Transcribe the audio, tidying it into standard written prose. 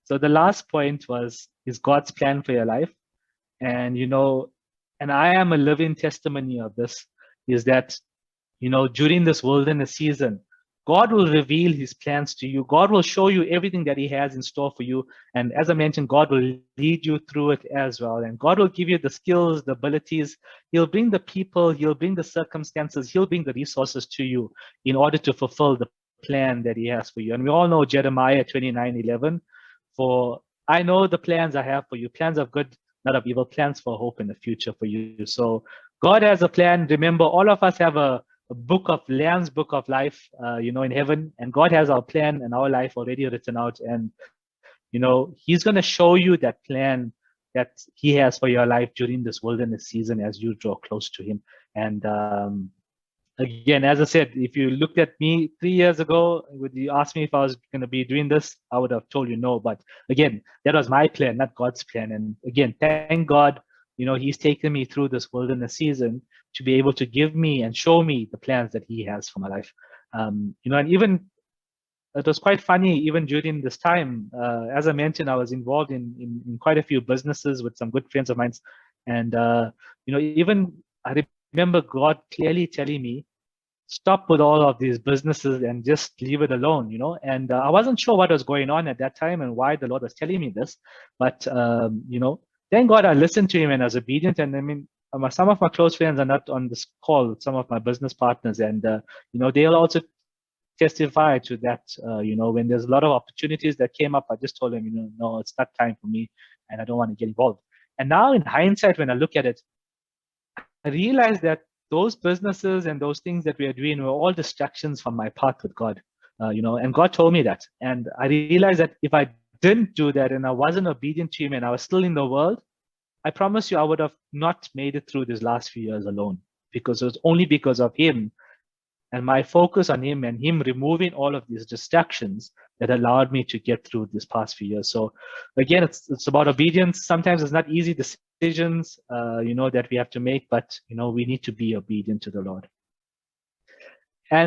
So the last point is God's plan for your life. And, and I am a living testimony of this, is that, during this wilderness season, God will reveal his plans to you. God will show you everything that he has in store for you. And as I mentioned, God will lead you through it as well. And God will give you the skills, the abilities. He'll bring the people, he'll bring the circumstances, he'll bring the resources to you in order to fulfill the plan that he has for you. And we all know Jeremiah 29:11, for I know the plans I have for you, plans of good, not of evil, plans for hope in the future for you. So God has a plan. Remember, all of us have a book of Lamb's book of life, in heaven, and God has our plan and our life already written out. And, he's going to show you that plan that he has for your life during this wilderness season as you draw close to him. And again, as I said, if you looked at me 3 years ago, would you ask me if I was going to be doing this? I would have told you no. But again, that was my plan, not God's plan. And again, thank God, he's taken me through this wilderness season to be able to give me and show me the plans that he has for my life. And even it was quite funny, even during this time, as I mentioned, I was involved in quite a few businesses with some good friends of mine. And, even I remember God clearly telling me, stop with all of these businesses and just leave it alone, and I wasn't sure what was going on at that time and why the Lord was telling me this. But, thank God I listened to him and I was obedient. And I mean, some of my close friends are not on this call, some of my business partners, and, they'll also testify to that. When there's a lot of opportunities that came up, I just told them, no, it's not time for me and I don't want to get involved. And now in hindsight, when I look at it, I realized that those businesses and those things that we are doing were all distractions from my path with God, and God told me that. And I realized that if I didn't do that and I wasn't obedient to him and I was still in the world, I promise you I would have not made it through these last few years alone, because it was only because of him and my focus on him and him removing all of these distractions that allowed me to get through this past few years. So again, it's about obedience. Sometimes it's not easy decisions, that we have to make, but, we need to be obedient to the Lord. And